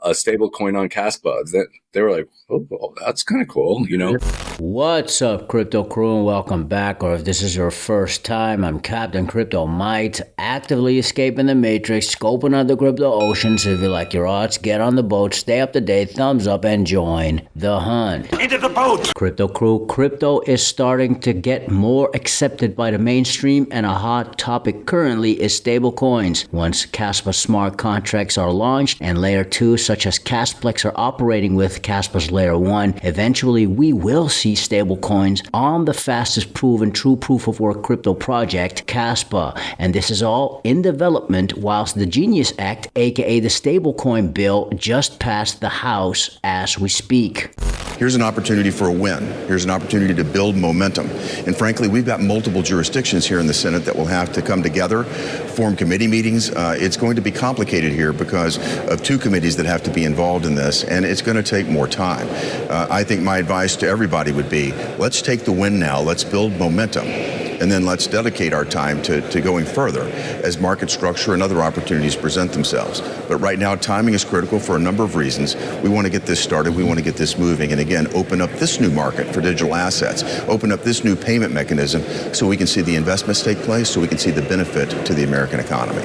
a stable coin on Kaspa. That they were like, oh, well, that's kind of cool, you know? What's up, crypto crew, and welcome back. Or if this is your first time, I'm Captain Crypto Mite, actively escaping the matrix, scoping out the crypto ocean. So if you like your odds, get on the boat, stay up to date, thumbs up, and join the hunt. Into the boat! Crypto crew, crypto is starting to get more accepted by the mainstream, and a hot topic currently is stablecoins. Once Kaspa smart contracts are launched and layer 2 such as Kasplex are operating with Kaspa's layer 1, eventually we will see stablecoins on the fastest proven true proof of work crypto project, Kaspa. And this is all in development whilst the Genius Act, aka the Stablecoin Bill, just passed the House as we speak. Here's an opportunity for a win. Here's an opportunity to build momentum. And frankly, we've got multiple jurisdictions here in the Senate that will have to come together, form committee meetings. It's going to be complicated here because of 2 committees that have to be involved in this, and it's going to take more time. I think my advice to everybody would be, let's take the win now, let's build momentum, and then let's dedicate our time to going further as market structure and other opportunities present themselves. But right now, timing is critical for a number of reasons. We want to get this started, we want to get this moving, and again, open up this new market for digital assets, open up this new payment mechanism so we can see the investments take place, so we can see the benefit to the American economy.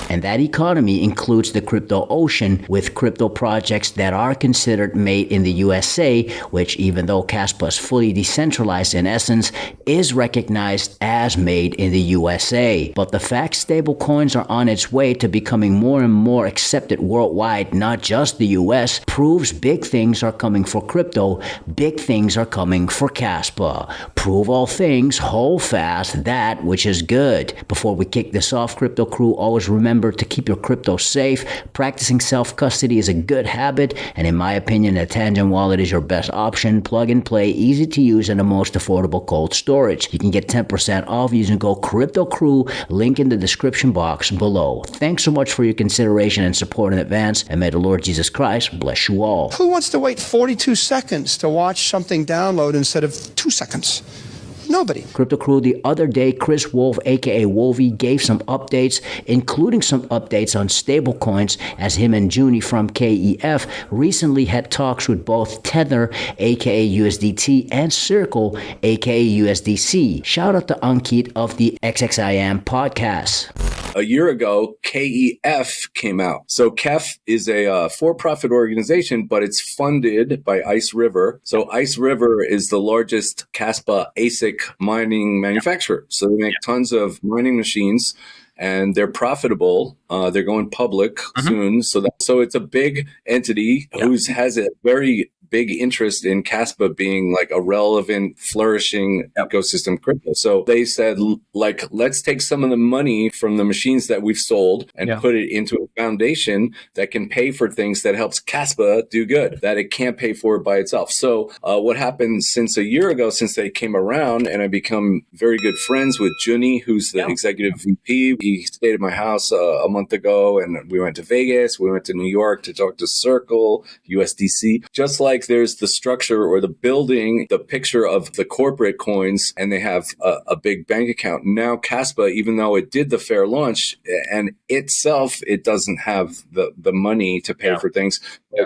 And that economy includes the crypto ocean with crypto projects that are considered made in the USA, which even though Kaspa is fully decentralized in essence, is recognized as made in the USA. But the fact stablecoins are on its way to becoming more and more accepted worldwide, not just the US, proves big things are coming for crypto, big things are coming for Kaspa. Prove all things, hold fast that which is good. Before we kick this off, crypto crew, always remember to keep your crypto safe. Practicing self-custody is a good habit, and in my opinion, a Tangent wallet is your best option. Plug and play, easy to use, and the most affordable cold storage. You can get 10% off using code CryptoCrew, link in the description box below. Thanks so much for your consideration and support in advance, and may the Lord Jesus Christ bless you all. Who wants to wait 42 seconds to watch something download instead of 2 seconds? Nobody. Crypto crew, the other day, Chris Wolf, aka Wolvie, gave some updates, including some updates on stablecoins, as him and Junie from KEF recently had talks with both Tether, aka USDT, and Circle, aka USDC. Shout out to Ankit of the XXIM podcast. A year ago, KEF came out. So KEF is a for-profit organization, but it's funded by Ice River. So Ice River is the largest Kaspa ASIC mining manufacturer. So they make tons of mining machines, and they're profitable. They're going public soon. So it's a big entity who has a very big interest in Kaspa being like a relevant, flourishing ecosystem crypto. So they said, like, let's take some of the money from the machines that we've sold and put it into a foundation that can pay for things that helps Kaspa do good, that it can't pay for it by itself. So what happened since a year ago, since they came around, and I become very good friends with Junie, who's the executive VP. He stayed at my house a month ago, and we went to Vegas. We went to New York to talk to Circle, USDC. Just like there's the structure or the building, the picture of the corporate coins, and they have a big bank account. Now Kaspa, even though it did the fair launch, and itself, it doesn't have the money to pay for things.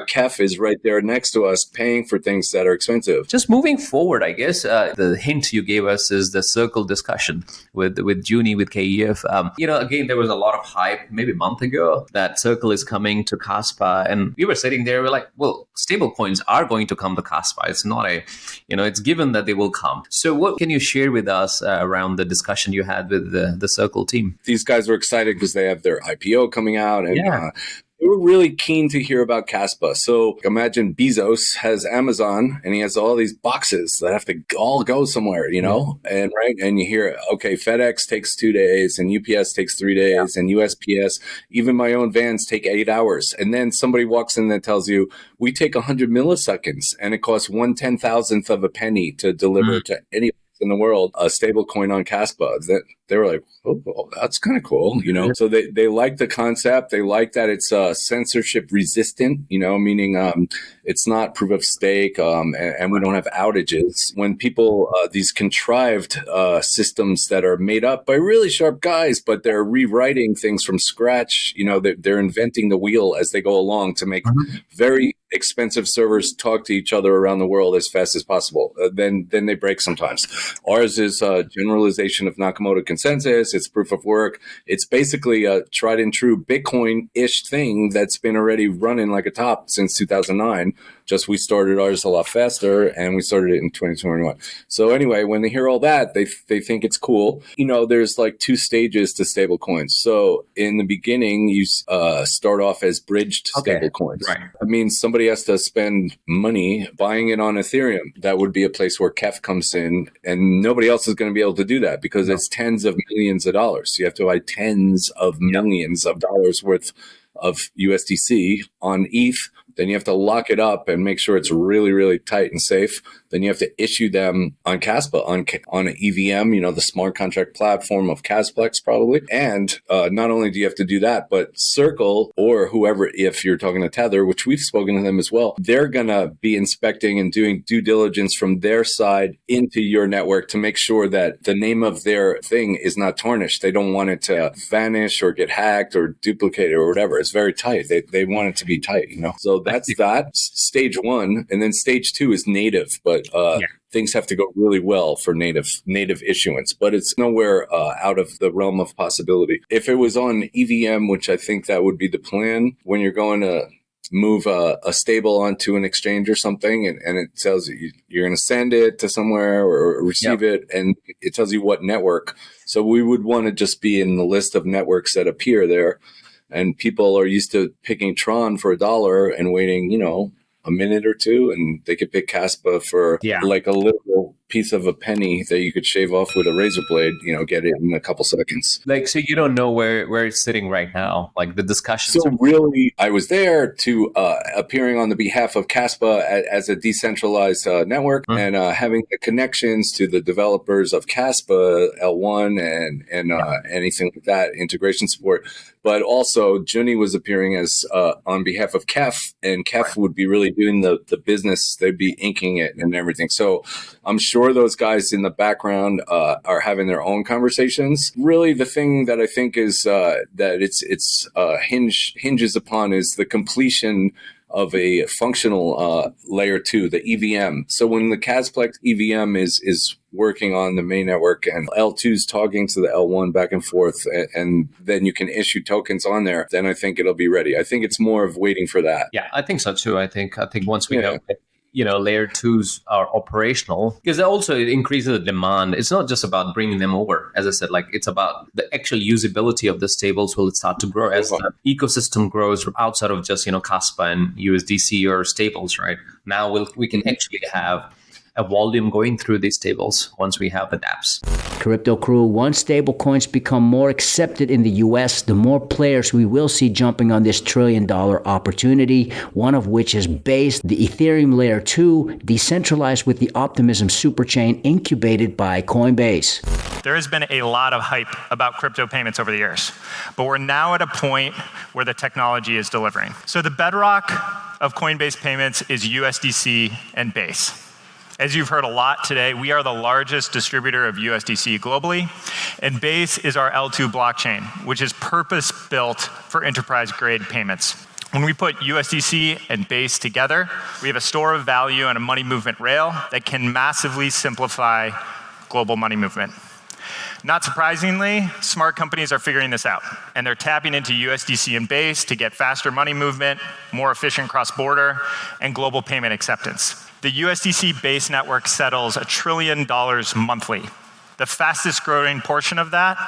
KEF is right there next to us paying for things that are expensive. Just moving forward, I guess, the hint you gave us is the Circle discussion with Junie, with KEF. Again, there was a lot of hype maybe a month ago that Circle is coming to Kaspa, and we were sitting there, we're like, well, stablecoins are going to come to Kaspa. It's not it's given that they will come. So what can you share with us around the discussion you had with the Circle team? These guys were excited because they have their IPO coming out, and they were really keen to hear about Kaspa. So imagine Bezos has Amazon, and he has all these boxes that have to all go somewhere, and you hear, okay, FedEx takes 2 days, and UPS takes 3 days, and USPS, even my own vans take 8 hours. And then somebody walks in that tells you, we take 100 milliseconds, and it costs 1/10,000th of a penny to deliver to any in the world a stable coin on Kaspa. they were like, oh, well, that's kind of cool, you know? So they like the concept. They like that it's censorship resistant, you know, meaning it's not proof of stake and we don't have outages. When people, these contrived systems that are made up by really sharp guys, but they're rewriting things from scratch, you know, they're inventing the wheel as they go along to make very expensive servers talk to each other around the world as fast as possible. Then they break sometimes. Ours is generalization of Nakamoto consensus. It's proof of work. It's basically a tried and true Bitcoin-ish thing that's been already running like a top since 2009. Just we started ours a lot faster, and we started it in 2021. So anyway, when they hear all that, they think it's cool. You know, there's like two stages to stablecoins. So in the beginning, you start off as bridged stablecoins. Right. That means somebody has to spend money buying it on Ethereum. That would be a place where KEF comes in, and nobody else is going to be able to do that because it's tens of millions of dollars. You have to buy tens of millions of dollars worth of USDC on ETH. Then you have to lock it up and make sure it's really, really tight and safe. Then you have to issue them on Kaspa, on an EVM, you know, the smart contract platform of Kasplex probably. And not only do you have to do that, but Circle or whoever, if you're talking to Tether, which we've spoken to them as well, they're going to be inspecting and doing due diligence from their side into your network to make sure that the name of their thing is not tarnished. They don't want it to vanish or get hacked or duplicated or whatever. It's very tight. They want it to be tight, you know. So that's that, stage one. And then stage two is native, but things have to go really well for native issuance, but it's nowhere out of the realm of possibility. If it was on EVM, which I think that would be the plan, when you're going to move a stable onto an exchange or something, and it tells you you're going to send it to somewhere or receive it, and it tells you what network. So we would want to just be in the list of networks that appear there. And people are used to picking Tron for $1 and waiting, you know, a minute or two, and they could pick Kaspa for like a little piece of a penny that you could shave off with a razor blade, you know, get it in a couple seconds. Like, so you don't know where it's sitting right now, like the discussions. So really, I was there to appearing on the behalf of Kaspa as a decentralized network and having the connections to the developers of Kaspa, L1 and anything like that, integration support. But also Juni was appearing as on behalf of KEF, and KEF would be really doing the business. They'd be inking it and everything. So I'm sure those guys in the background are having their own conversations. Really, the thing that I think is that it's hinges upon is the completion of a functional layer 2, the EVM. So when the Kasplex EVM is working on the main network and L2's talking to the L1 back and forth, and then you can issue tokens on there, then I think it'll be ready. I think it's more of waiting for that. Yeah, I think so too. I think once we know, you know, layer 2s are operational, because also it increases the demand. It's not just about bringing them over. As I said, like it's about the actual usability of the stables will start to grow as the ecosystem grows outside of just, you know, Kaspa and USDC or stables, right? Now we can actually have a volume going through these tables once we have the dApps. Crypto Crew, once stablecoins become more accepted in the US, the more players we will see jumping on this $1 trillion opportunity, one of which is Base, the Ethereum Layer 2, decentralized with the Optimism superchain incubated by Coinbase. There has been a lot of hype about crypto payments over the years, but we're now at a point where the technology is delivering. So the bedrock of Coinbase payments is USDC and Base. As you've heard a lot today, we are the largest distributor of USDC globally, and Base is our L2 blockchain, which is purpose-built for enterprise-grade payments. When we put USDC and Base together, we have a store of value and a money movement rail that can massively simplify global money movement. Not surprisingly, smart companies are figuring this out, and they're tapping into USDC and Base to get faster money movement, more efficient cross-border, and global payment acceptance. The USDC Base network settles $1 trillion monthly. The fastest growing portion of that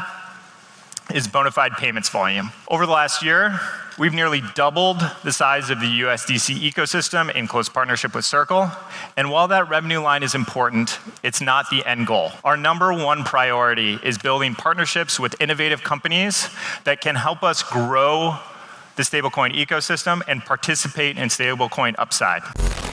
is bona fide payments volume. Over the last year, we've nearly doubled the size of the USDC ecosystem in close partnership with Circle. And while that revenue line is important, it's not the end goal. Our number one priority is building partnerships with innovative companies that can help us grow the stablecoin ecosystem and participate in stablecoin upside.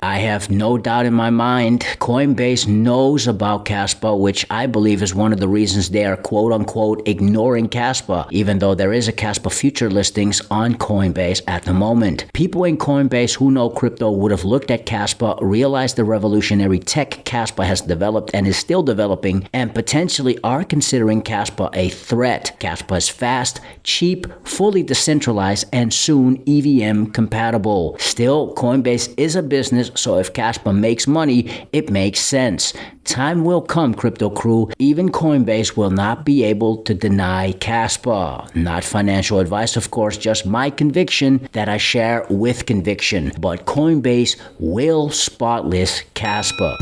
I have no doubt in my mind Coinbase knows about Kaspa, which I believe is one of the reasons they are quote-unquote ignoring Kaspa, even though there is a Kaspa future listings on Coinbase at the moment. People in Coinbase who know crypto would have looked at Kaspa, realized the revolutionary tech Kaspa has developed and is still developing, and potentially are considering Kaspa a threat. Kaspa is fast, cheap, fully decentralized, and soon EVM compatible. Still, Coinbase is a business, so if Kaspa makes money, it makes sense. Time will come, crypto crew. Even Coinbase will not be able to deny Kaspa. Not financial advice, of course, just my conviction that I share with conviction. But Coinbase will spotless Kaspa.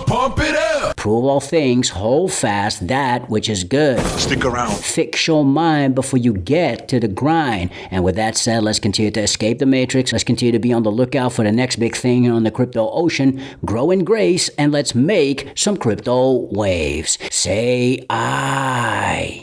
Pump it up. Prove all things, hold fast that which is good. Stick around. Fix your mind before you get to the grind. And with that said, let's continue to escape the matrix. Let's continue to be on the lookout for the next big thing on the crypto ocean. Grow in grace, and let's make some crypto waves. Say I.